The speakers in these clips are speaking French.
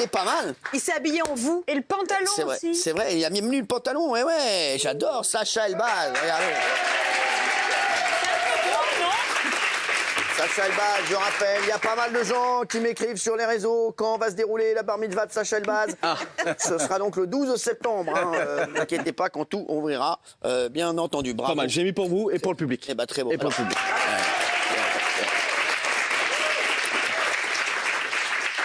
c'est pas mal. Il s'est habillé en vous. Et le pantalon C'est vrai, aussi. c'est vrai, il a même mis le pantalon, ouais, j'adore Sacha Elbaz, regardez. Sacha Elbaz, je rappelle, il y a pas mal de gens qui m'écrivent sur les réseaux quand va se dérouler la bar mitzvah de Sacha Elbaz. Ce sera donc le 12 septembre, ne vous inquiétez pas quand tout ouvrira, bien entendu, bravo. Pas mal, j'ai mis pour vous et pour le public. Eh ben, très beau. Et pour le public.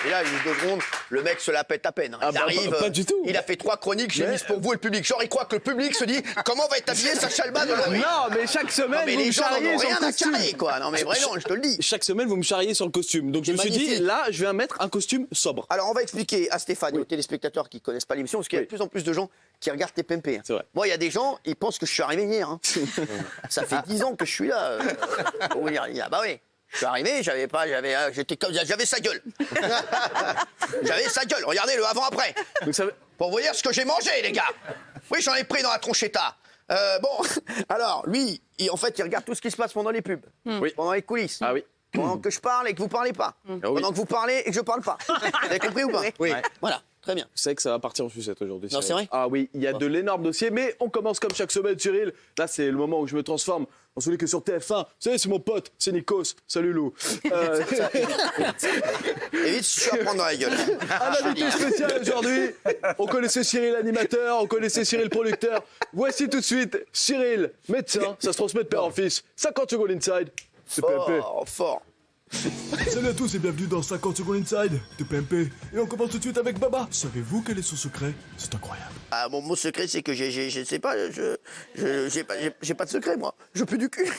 Et là, une 2 secondes, le mec se la pète à peine. Il arrive, pas du tout. Il a fait 3 chroniques, j'ai mis pour vous et le public. Genre, il croit que le public se dit comment va être habillé Sacha Elbaz aujourd'hui. Non, mais chaque semaine, Non, mais vous les me gens n'en charriez ont sur le rien à costume. carrer, quoi. Non, mais vraiment, je te le dis. Chaque semaine, vous me charriez sur le costume. Donc je me suis dit, magnifique. là, je vais mettre un costume sobre. Alors, on va expliquer à Stéphane et aux téléspectateurs qui ne connaissent pas l'émission, parce qu'il y a de plus en plus de gens qui regardent TPMP. C'est vrai. Moi, il y a des gens, ils pensent que je suis arrivé hier. Hein. Ça fait 10 ans que je suis là. Faut vous dire, ah bah oui. Je suis arrivé, j'avais sa gueule. J'avais sa gueule. Regardez le avant-après. Donc ça veut- Pour vous dire ce que j'ai mangé, les gars. Oui, j'en ai pris dans la tronchetta. Bon, alors, lui, en fait, il regarde tout ce qui se passe pendant les pubs, Oui. pendant les coulisses. Ah oui. Pendant que je parle et que vous parlez pas. Ah oui. Pendant que vous parlez et que je parle pas. Vous avez compris ou pas? Oui. Voilà, très bien. Vous savez que ça va partir en sucette aujourd'hui. Non, Cyril. c'est vrai. Ah oui, il y a de l'énorme dossier, mais on commence comme chaque semaine, Cyril. Là, c'est le moment où je me transforme en celui qui est sur TF1. Vous savez, c'est mon pote, c'est Nikos. Salut Lou. Évite, je suis à prendre dans la gueule. Un invité spécial aujourd'hui. On connaissait Cyril animateur, on connaissait Cyril producteur. Voici tout de suite Cyril, médecin. Ça se transmet de père en fils. 50 secondes inside. C'est PMP. Fort. Salut à tous et bienvenue dans 50 secondes inside de PMP. Et on commence tout de suite avec Baba. Savez-vous quel est son secret? C'est incroyable. Ah, mon mot secret, c'est que je sais pas, j'ai pas de secret, moi. Je pue du cul.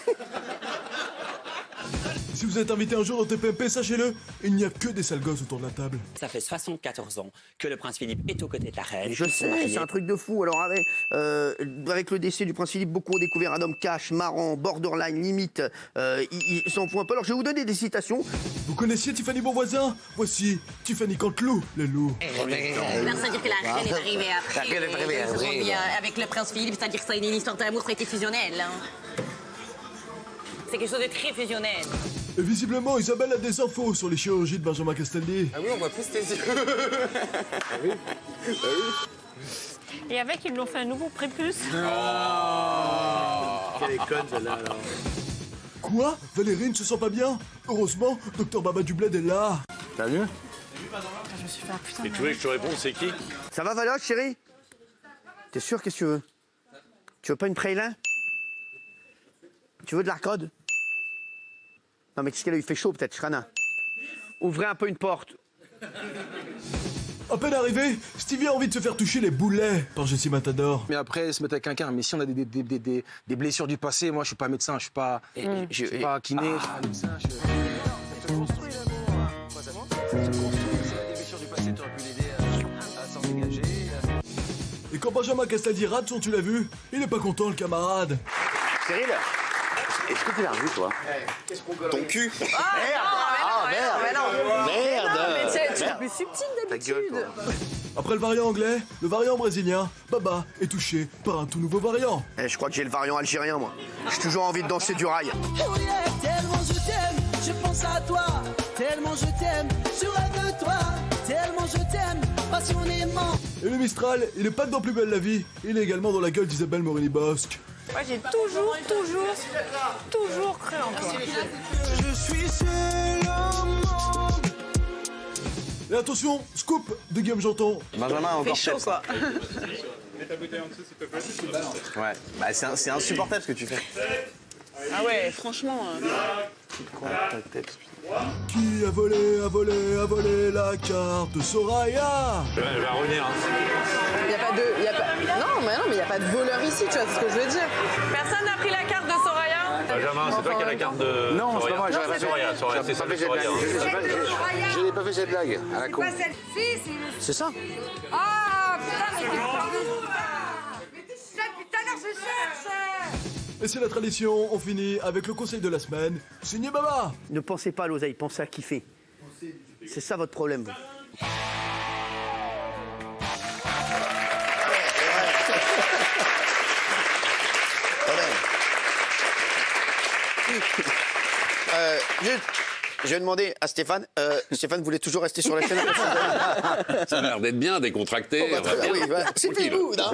Si vous êtes invité un jour dans TPMP, sachez-le, il n'y a que des sales gosses autour de la table. Ça fait 74 ans que le prince Philippe est aux côtés de la reine. Je Ils sont sais, mariés. c'est un truc de fou. Alors, avec le décès du prince Philippe, beaucoup ont découvert un homme cash, marrant, borderline, limite. Ils s'en font un peu. Alors, je vais vous donner des citations. Vous connaissiez Tiffany Bonvoisin? Voici Tiffany Canteloup, les loups. C'est-à-dire que la reine est arrivée après. La reine est arrivée après, Ils ont mis, non. avec le prince Philippe, c'est-à-dire que ça a une histoire d'amour très fusionnelle. Hein. C'est quelque chose de très fusionnel. Et visiblement, Isabelle a des infos sur les chirurgies de Benjamin Castaldi. Ah oui, on voit plus tes yeux. Et avec, ils lui ont fait un nouveau prépuce. Quelle est conne celle-là, alors. Quoi? Valérie ne se sent pas bien? Heureusement, Docteur Baba Dubled est là. T'as vu? Je me suis fait, ah, putain, Et tu veux que je te réponde, c'est qui? Ça va, Valoche, chérie? T'es sûr? Qu'est-ce que tu veux? Tu veux pas une praline? Tu veux de l'arcade? Non, mais qu'est-ce qu'elle a eu? Il fait chaud, peut-être, Shrana. Ouvrez un peu une porte. À peine arrivé, Stevie a envie de se faire toucher les boulets par Jessie Matador. Mais après, se mettre avec quelqu'un, mais si on a des blessures du passé, moi je suis pas médecin, je suis pas kiné, je suis pas médecin. Ça se construit l'amour, ça se construit, c'est des blessures du passé, t'aurais pu l'aider à s'en dégager. Et quand Benjamin Castaldi rate son tu l'as vu, il est pas content le camarade. Cyril, est-ce que tu l'as revu, toi? Ton cul? Merde! C'est plus subtil d'habitude. Après le variant anglais, le variant brésilien, Baba est touché par un tout nouveau variant. Je crois que j'ai le variant algérien, moi. J'ai toujours envie de danser du rail. Tellement je t'aime, je pense à toi. Tellement je t'aime, je rêve de toi. Tellement je t'aime, passionnément. Et le Mistral, il est pas dans Plus belle la vie, il est également dans la gueule d'Isabelle Morini-Bosque. Moi, j'ai toujours cru en toi. Je suis seul au monde. Et attention, scoop de Guillaume Janton. Benjamin, encore chaud, tête, quoi. Ouais, bah c'est insupportable ce que tu fais. Ah ouais, franchement. Qui a volé la carte de Soraya? Elle va revenir. Il y a pas de. Non, mais il n'y a pas de voleur ici, tu vois, c'est ce que je veux dire. Personne n'a pris la carte de Soraya? Benjamin, c'est toi qui as la carte de. Non, c'est pas moi, j'aurais pas fait. Soraya, c'est ça, Soraya. Je n'ai pas fait cette blague, à la con. C'est ça? Ah, putain, mais t'es putain, non, je cherche. Et c'est la tradition, on finit avec le conseil de la semaine. Signé Baba. Ne pensez pas à l'oseille, pensez à kiffer. C'est ça votre problème. vous. je vais demander à Stéphane. Stéphane voulait toujours rester sur la chaîne. Ça a l'air d'être bien décontracté. Oh, bah, oui, bah, c'est feel good, hein.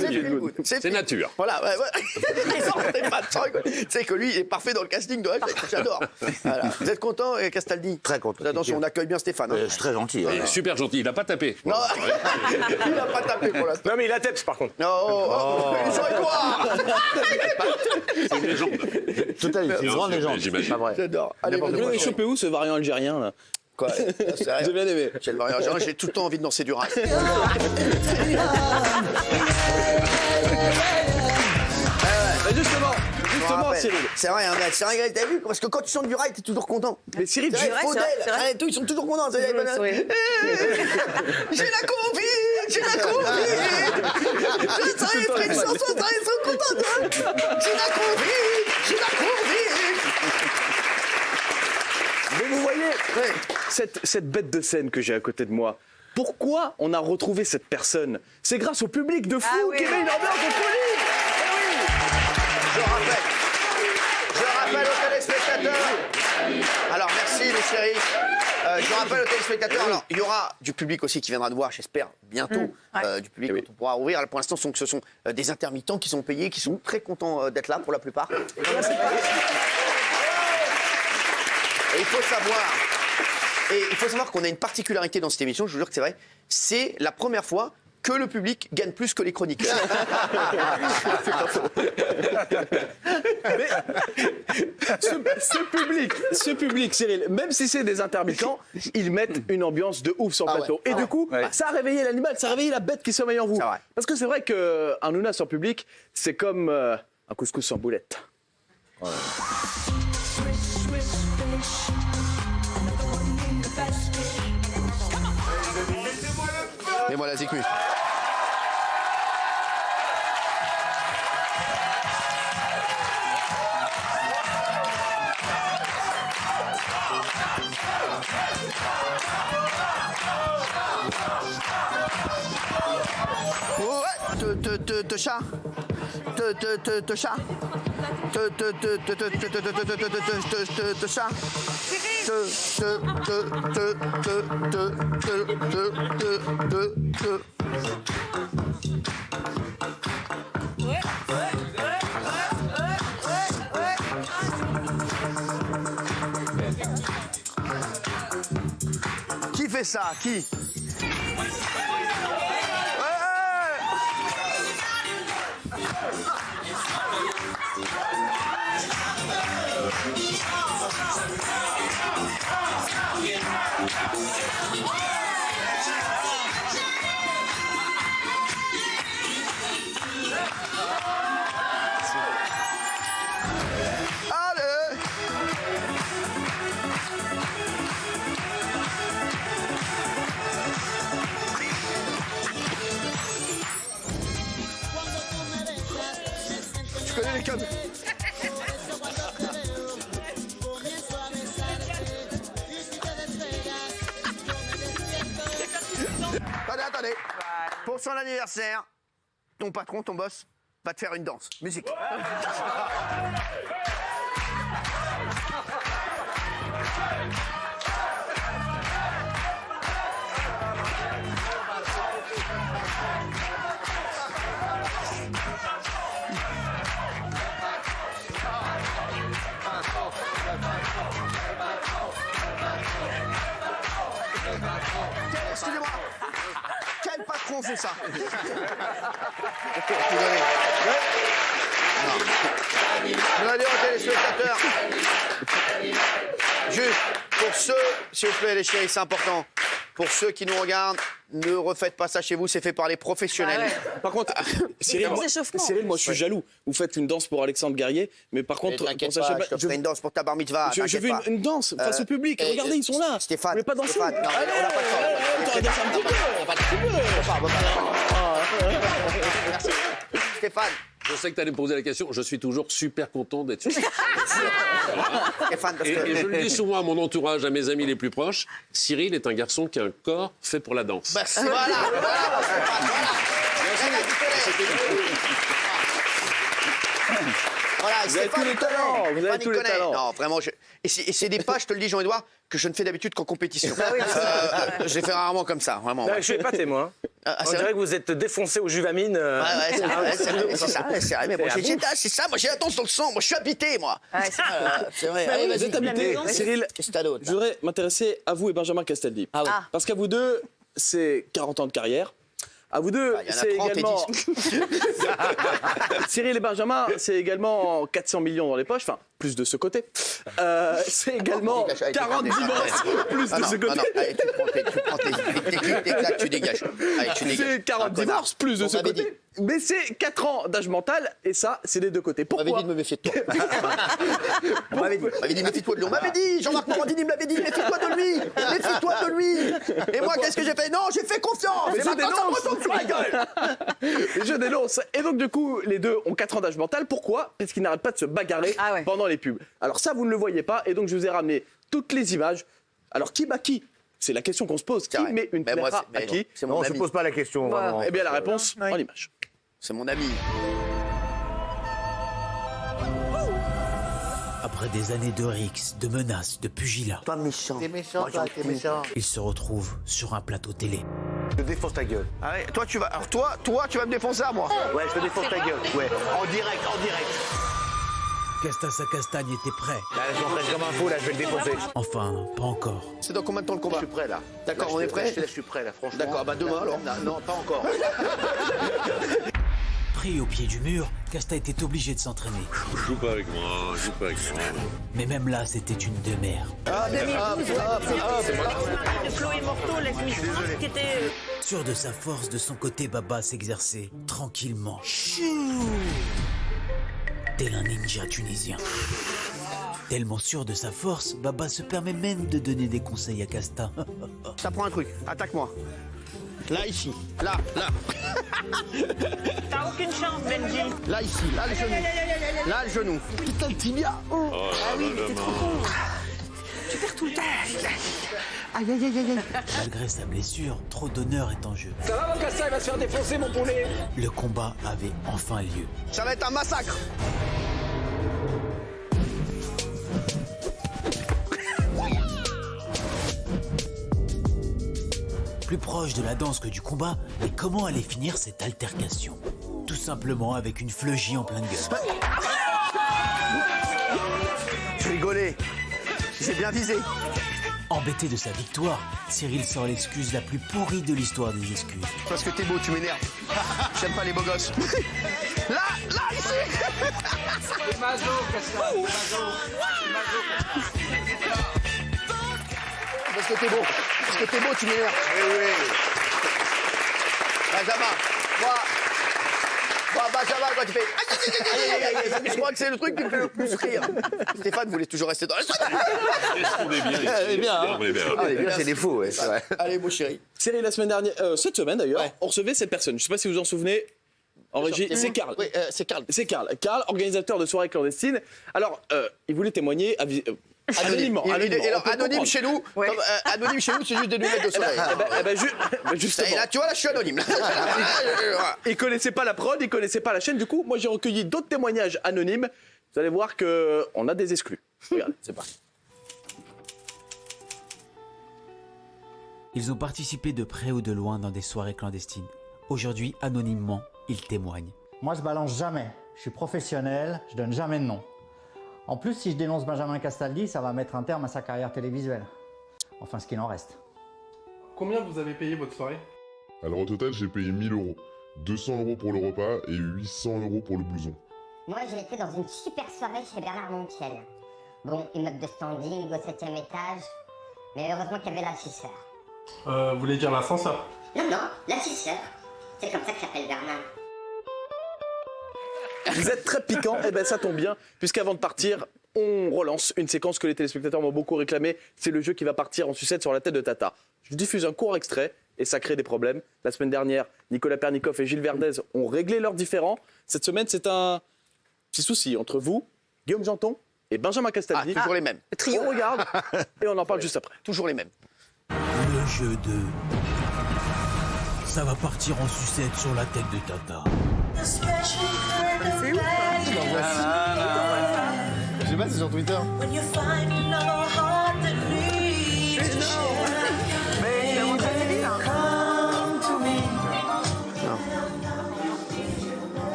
C'est feel good. C'est nature. Voilà, ouais, ouais. Raison, Stéphane, sans rigoler. Tu sais que lui, il est parfait dans le casting de Réflexe, j'adore. Voilà. Vous êtes content, Castaldi? Très content. Attention, on accueille bien Stéphane. Hein. C'est très gentil. Il est super gentil, il n'a pas tapé. Non, il n'a pas tapé pour l'instant. Non, mais il a tête, par contre. Non, C'est une légende. Total, c'est une grande légende. J'imagine. Pas vrai. J'adore. Allez, Vous l'avez chopé où, ce variant algérien, là? Quoi? J'ai bien aimé. J'ai le variant algérien, j'ai tout le temps envie de danser du rail. Justement, Cyril. C'est vrai, c'est vrai, t'as vu? Parce que quand tu chantes du rail, t'es toujours content. Mais Cyril, C'est vrai, Faudel, ils sont toujours contents. J'ai la Covid, j'ai la Covid. Je serai fait une chanson, ils sont contents. J'ai la Covid, j'ai la Covid. Mais vous voyez, cette bête de scène que j'ai à côté de moi, pourquoi on a retrouvé cette personne? C'est grâce au public de fou qui met une ambiance de folie. Je rappelle aux téléspectateurs. Alors merci les chéris. Je rappelle aux téléspectateurs. Alors il y aura du public aussi qui viendra nous voir, j'espère bientôt. Du public quand on pourra ouvrir. Alors, pour l'instant, ce sont des intermittents qui sont payés, qui sont très contents d'être là pour la plupart. Et il faut savoir qu'on a une particularité dans cette émission. Je vous jure que c'est vrai. C'est la première fois que le public gagne plus que les chroniques. Mais ce public, Cyril, même si c'est des intermittents, ils mettent une ambiance de ouf sur le plateau. Et du coup, ça a réveillé l'animal, ça a réveillé la bête qui sommeille en vous. Parce que c'est vrai qu'un Hanouna sans public, c'est comme un couscous sans boulette. Ouais. Et voilà, Zikmu. Te chat. Te chat. Te chat. Qui fait ça? Qui? Je connais les codes. Attendez. Pour son anniversaire, ton patron, ton boss, va te faire une danse. Musique. Excusez-moi. Quel patron fait ça? Je voudrais dire aux téléspectateurs, juste pour ceux, s'il vous plaît les chéris, c'est important, pour ceux qui nous regardent, ne refaites pas ça chez vous, c'est fait par les professionnels. Par contre, Cyril, moi je suis jaloux. Vous faites une danse pour Alexandre Guerrier, mais par contre, t'inquiète pas, je te ferai une danse pour ta bar mitzvah. Je veux une danse face au public. Regardez, ils sont là. Stéphane, mais pas danser. Stéphane, non, on n'a pas le temps. Stéphane. Je sais que tu allais me poser la question. Je suis toujours super content d'être sur Stéphane, parce que... et je le dis souvent à mon entourage, à mes amis les plus proches, Cyril est un garçon qui a un corps fait pour la danse. Bah, voilà. Voilà, vous avez tous les talents. Vous avez tous les talents. Non, vraiment, Et c'est des pas, je te le dis, Jean-Edouard, que je ne fais d'habitude qu'en compétition. Je les fais rarement comme ça, vraiment. Non, je suis épaté, moi. On dirait que vous êtes défoncé aux juvamines. C'est ça. Mais bon, c'est ça, moi j'ai la tension dans le sang, moi je suis habité, moi. C'est vrai. Allez, vous êtes habité. Cyril, qu'est-ce que t'as d'autre, je voudrais m'intéresser à vous et Benjamin Castaldi. Ah oui. Parce qu'à vous deux, c'est 40 ans de carrière. À vous deux, y en a c'est 30 et également... Cyril et Benjamin, c'est également 400 millions dans les poches, enfin, plus de ce côté. C'est également 40 divorces, plus de ce côté. Allez, tu prends tes claques, tu dégages. Allez, tu dégages. C'est 40 divorces, plus de ce côté. Mais c'est 4 ans d'âge mental, et ça, c'est des deux côtés. Pourquoi? On m'avait dit de me méfier de toi. On m'avait dit, méfie-toi de lui. On m'avait dit, Jean-Marc Morandini me l'avait dit, méfie-toi de lui. Méfie-toi de lui. Et moi, qu'est-ce que j'ai fait? Non, j'ai fait confiance. Mais Et maintenant, ça me retombe sur la gueule. Et je dénonce. Et donc, du coup, les deux ont 4 ans d'âge mental. Pourquoi? Parce qu'ils n'arrêtent pas de se bagarrer pendant les pubs. Alors ça, vous ne le voyez pas, et donc je vous ai ramené toutes les images. Alors, qui bat qui? C'est la question qu'on se pose. Qui met une plaie à qui? On ne se pose pas la question. Vraiment. Eh bien, la réponse en image. C'est mon ami. Après des années de rixes, de menaces, de pugilat, Toi méchant. T'es méchant, toi, t'es méchant. il se retrouve sur un plateau télé. Je défonce ta gueule. Allez, toi, tu vas me défoncer à moi. Ouais, je te défonce ta gueule. Ouais, en direct. Castas à Castagne était prêt. Là, je m'entraîne comme un fou, là, je vais le défoncer. Enfin, pas encore. C'est dans combien de temps le combat? Je suis prêt, là. D'accord, Là, on est prêt? Je suis prêt, là, franchement. D'accord, bah demain, alors. Non, pas encore. Pris au pied du mur, Casta était obligé de s'entraîner. Joue pas avec moi. Mais même là, c'était une demeure. De Chloé Morteau, la qui était... Sûr de sa force, de son côté, Baba s'exerçait tranquillement. Tel un ninja tunisien. Tellement sûr de sa force, Baba se permet même de donner des conseils à Casta. Ça prend un truc, attaque-moi. Là, ici, là. T'as aucune chance, Benji. Là, ici, là, le genou. Là, le genou. Putain, le tibia. Oh, oui, mais t'es trop con. Tu perds tout le temps. Aïe. Malgré sa blessure, trop d'honneur est en jeu. Ça va, mon Casta, il va se faire défoncer, mon poulet. Le combat avait enfin lieu. Ça va être un massacre. Plus proche de la danse que du combat, mais comment allait finir cette altercation? Tout simplement avec une fleugie en pleine gueule. Je rigolais. J'ai bien visé. Embêté de sa victoire, Cyril sort l'excuse la plus pourrie de l'histoire des excuses. Parce que t'es beau, tu m'énerves. J'aime pas les beaux gosses. Là, ici. C'est maso, Casta. Parce que t'es beau. Tu m'énerves. Oui. Benjamin, Benjamin, toi, tu fais... Je crois que c'est le truc qui me fait le plus rire. Stéphane voulait toujours rester dans la... On est bien. C'est des fous, ouais, c'est vrai. Allez, mon chéri. Cyril, la semaine dernière, cette semaine d'ailleurs, on recevait cette personne. Je ne sais pas si vous vous en souvenez. En régie, c'est Karl. Oui, c'est Karl. C'est Karl. Karl, organisateur de soirées clandestines. Alors, il voulait témoigner anonymement. Anonyme chez nous. Anonyme chez nous, c'est juste des lunettes de soleil. Justement. Et là, tu vois, là, je suis anonyme. Il connaissait pas la prod, il connaissait pas la chaîne. Du coup, moi, j'ai recueilli d'autres témoignages anonymes. Vous allez voir qu'on a des exclus. Regardez, c'est parti. Ils ont participé de près ou de loin dans des soirées clandestines. Aujourd'hui, anonymement, ils témoignent. Moi, je balance jamais. Je suis professionnel, je donne jamais de nom. En plus, si je dénonce Benjamin Castaldi, ça va mettre un terme à sa carrière télévisuelle. Enfin, ce qu'il en reste. Combien vous avez payé votre soirée? Alors au total, j'ai payé 1000 €. 200 € pour le repas et 800 € pour le blouson. Moi, j'ai été dans une super soirée chez Bernard Montiel. Bon, immeuble de standing au 7e étage, mais heureusement qu'il y avait l'ascenseur. Vous voulez dire l'ascenseur? Non, l'ascenseur. C'est comme ça que s'appelle Bernard. Vous êtes très piquant, et ça tombe bien, puisqu'avant de partir, on relance une séquence que les téléspectateurs m'ont beaucoup réclamée. C'est le jeu qui va partir en sucette sur la tête de Tata. Je vous diffuse un court extrait et ça crée des problèmes. La semaine dernière, Nicolas Pernicoff et Gilles Verdez ont réglé leurs différends. Cette semaine, c'est un petit souci entre vous, Guillaume Janton et Benjamin Castaldi. Toujours les mêmes. On regarde et on en parle juste après. Toujours les mêmes. Le jeu de... Ça va partir en sucette sur la tête de Tata. Je sais pas, c'est sur Twitter. Mais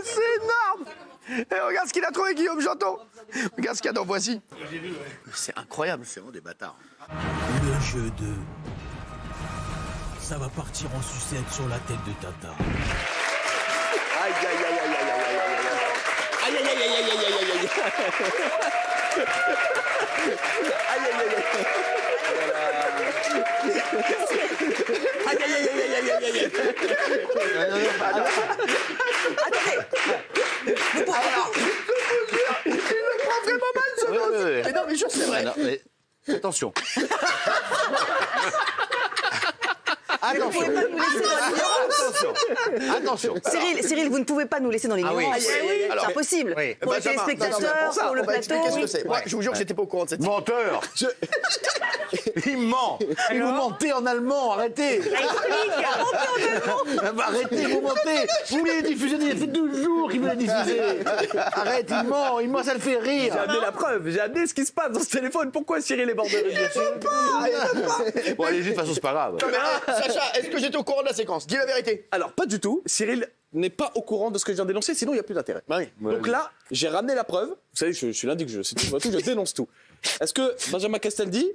c'est énorme. Et regarde ce qu'il a trouvé, Guillaume Janton. Regarde ce qu'il y a dans Voici. C'est incroyable, c'est vraiment des bâtards. Le jeu 2. Ça va partir en sucette sur la tête de Tata. Aïe, aïe, aïe, aïe, aïe, aïe, aïe, aïe. Aïe, aïe, aïe, aïe, aïe, aïe, aïe, aïe, aïe. Aïe, aïe, aïe, aïe. Aïe, aïe, aïe, aïe, aïe, aïe, aïe, aïe. Il le prend vraiment mal, ce gosse. Mais non, mais je sais, vrai. Non, mais attention. Attention. Cyril, vous ne pouvez pas nous laisser dans l'ignorance. Ah oui. C'est Alors, impossible. oui. Pour les téléspectateurs, pour le plateau. Qu'est-ce que c'est? Moi, je vous jure que j'étais pas au courant de cette histoire. Menteur. Il ment. Et vous mentez en allemand, arrêtez. Arrêtez, vous mentez. Vous voulez les diffuser, il y a fait 2 jours qu'il veut les diffuser. Arrête, il ment, ça le fait rire. J'ai amené la preuve, j'ai amené ce qui se passe dans ce téléphone. Pourquoi Cyril est bord de rire? Bon, allez-y, de toute façon, c'est pas grave. Non, mais Sacha, est-ce que j'étais au courant de la séquence? Dis la vérité. Alors, pas du tout. Cyril n'est pas au courant de ce que je viens d'énoncer, sinon il n'y a plus d'intérêt. Donc là, j'ai ramené la preuve. Vous savez, je suis l'indique, c'est tout, je dénonce tout. Est-ce que Benjamin Castaldi,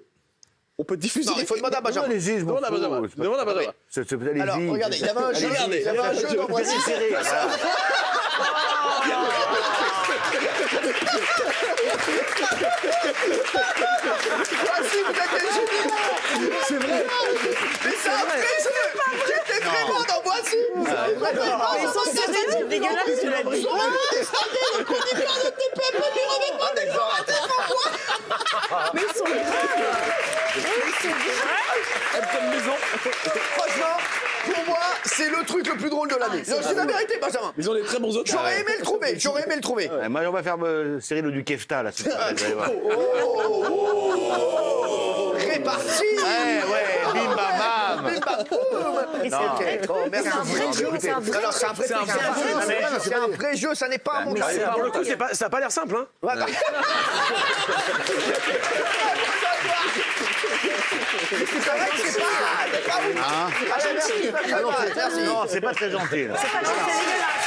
on peut diffuser? Non, il faut demander à Benjamin. Allez-y, je m'en Demande à Benjamin. fous. Demande à Benjamin. Allez-y. Alors, regardez, il y avait un jeu. Regardez. Il y avait un jeu dans Voici. Serré, voilà. Voici, vous êtes des génies. C'est vrai. Mais c'est un vrai jeu. J'étais vraiment dans Voici. Mais ils sont sérieux, c'est dégueulasse, tu l'as dit. Le conducteur de TPM lui remet des Mais ils sont graves. Franchement, pour moi, c'est le truc le plus drôle de l'année. C'est la vérité, Benjamin. Ils ont les très bons auteurs. J'aurais aimé le trouver. Ouais, moi, on va faire Cyril du Kefta, là. Vous allez voir. Réparti. Ouais, bim, bam, bam. Bim, bam, boum. Et c'est un vrai jeu, c'est un vrai Alors, c'est un vrai jeu. C'est un vrai jeu, ça n'est pas un montage. Pour le coup, ça n'a pas l'air simple, hein. Ouais, bah. C'est vrai que c'est pas ouf. Hein? Ah, merci. Non, c'est pas très gentil. là. C'est pas gentil, c'est dégueulasse.